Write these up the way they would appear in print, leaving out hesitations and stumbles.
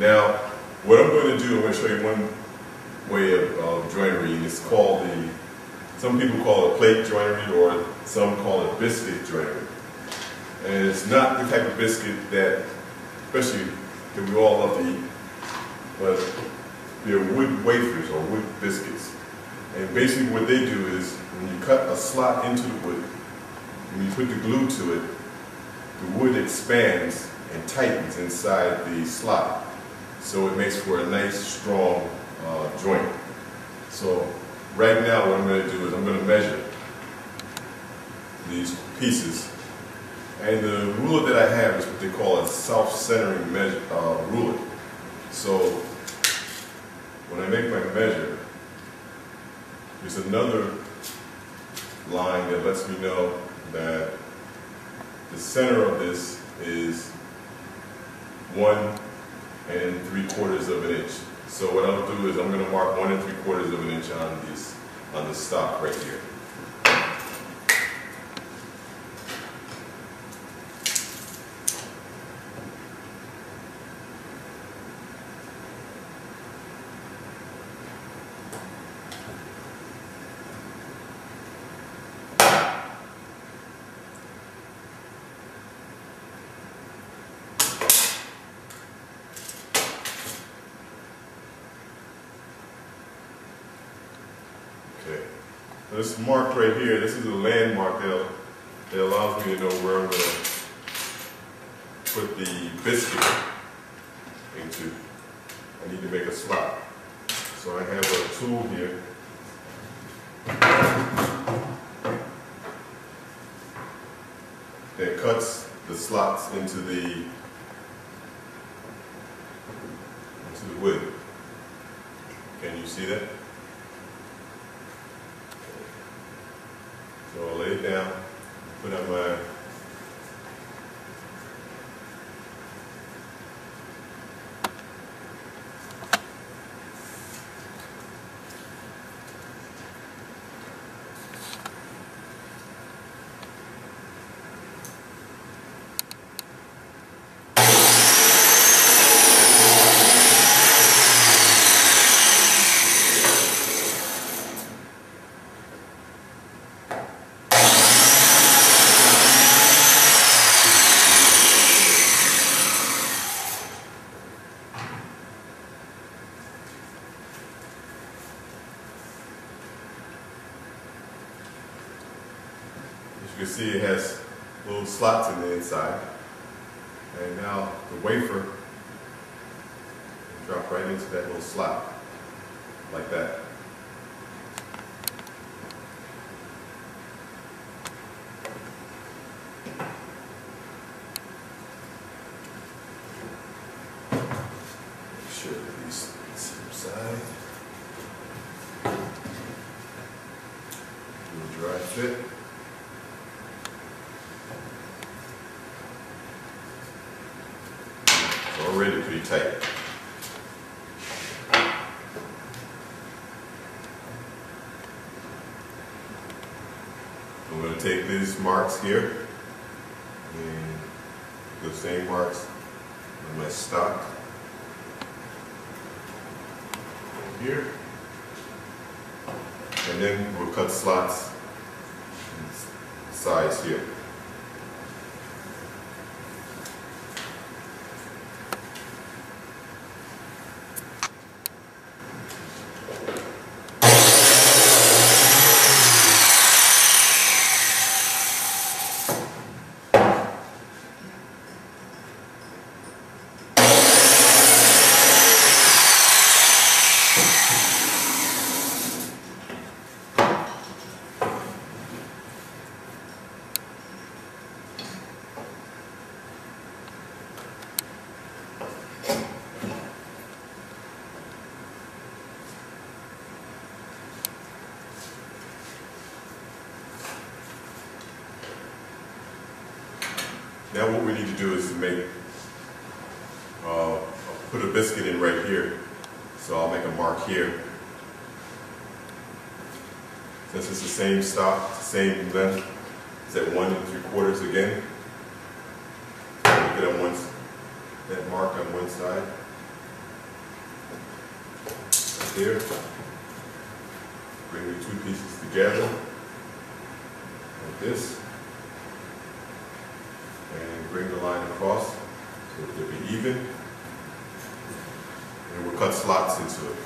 Now, what I'm going to do, I'm going to show you one way of joinery, and it's called some people call it plate joinery, or some call it biscuit joinery. And it's not the type of biscuit that, especially that we all love to eat, but they're wood wafers or wood biscuits. And basically what they do is, when you cut a slot into the wood, when you put the glue to it, the wood expands and tightens inside the slot. So it makes for a nice, strong joint. So right now what I'm going to do is I'm going to measure these pieces. And the ruler that I have is what they call a self-centering ruler. So when I make my measure, there's another line that lets me know that the center of this is 1 3/4 of an inch. So what I'll do is I'm going to mark 1 3/4 of an inch on the stock right here. Okay. This mark right here, this is a landmark that allows me to know where I'm going to put the biscuit into. I need to make a slot. So I have a tool here. That cuts the slots into the wood. Can you see that? So I'll lay it down, put on my you can see it has little slots in the inside. And now the wafer will drop right into that little slot, like that. Make sure that these inside. Do a dry fit. Already pretty tight. I'm going to take these marks here and the same marks on my stock here, and then we'll cut slots in size here. Now what we need to do is to make, put a biscuit in right here. So I'll make a mark here. Since it's the same stock, same length, it's at 1 3/4 again. Make it on that mark on one side. here. Bring the two pieces together like this. And bring the line across so they'll be even. And we'll cut slots into it.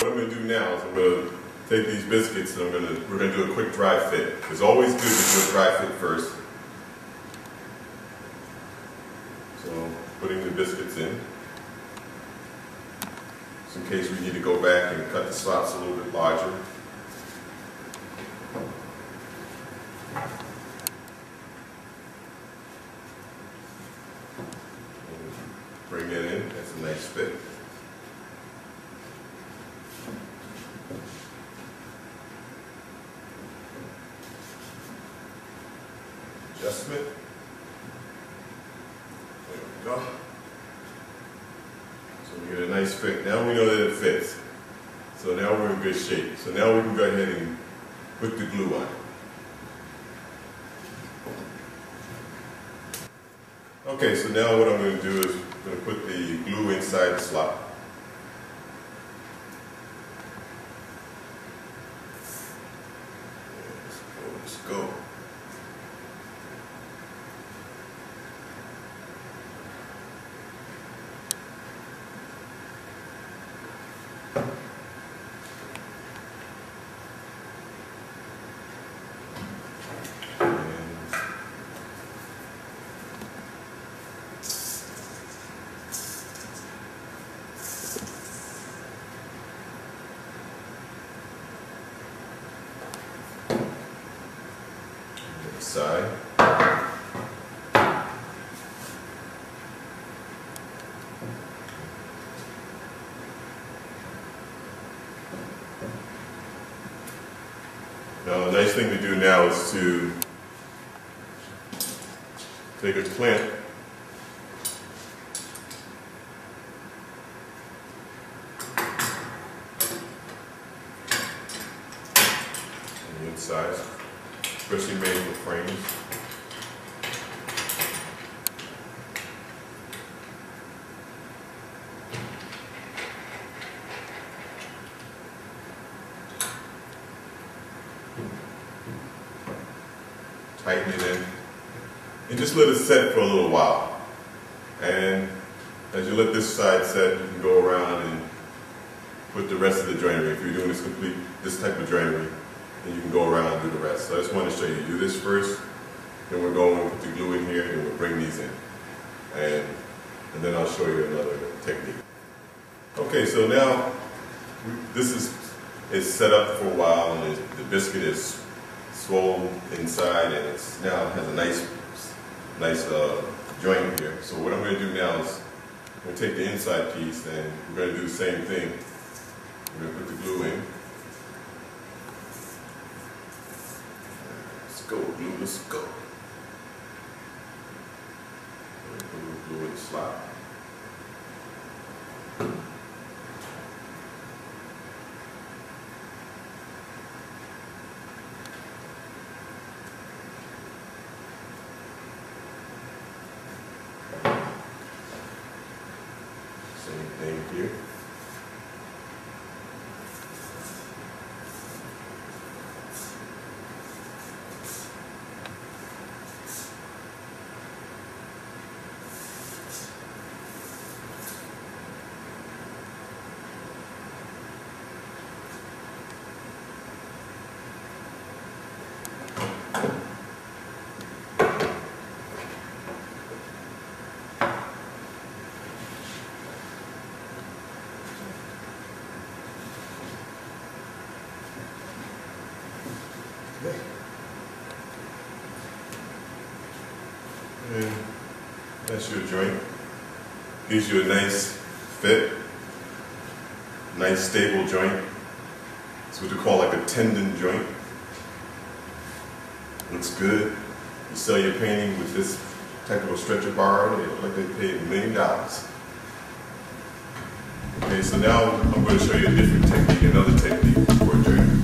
What I'm going to do now is I'm going to take these biscuits and we're going to do a quick dry fit. It's always good to do a dry fit first. So putting the biscuits in. Just in case we need to go back and cut the slots a little bit larger. Bring it in, that's a nice fit. Adjustment. There we go. So we get a nice fit. Now we know that it fits. So now we're in good shape. So now we can go ahead and put the glue on. Okay, so now what I'm going to do is I'm going to put the glue inside the slot. Let's go. Side. Now the nice thing to do now is to take a clamp on the inside. Especially made for frames. Tighten it in. And just let it set for a little while. And as you let this side set, you can go around and put the rest of the joinery. If you're doing this type of joinery, then you can go around and do the rest. So I just want to show you, do this first, then we're going to put the glue in here and we'll bring these in. And then I'll show you another technique. Okay, so now this is set up for a while and the biscuit is swollen inside and it's now has a nice joint here. So what I'm going to do now is I'm going to take the inside piece and we're going to do the same thing. We're going to put the glue in. Go, glue, let's go. Glue in the slot. Same thing here. And that's your joint. Gives you a nice fit, nice stable joint. It's what you call like a tendon joint. Looks good. You sell your painting with this type of a stretcher bar, and they look like they paid $1 million. Okay, so now I'm going to show you a different technique, another technique for a journey.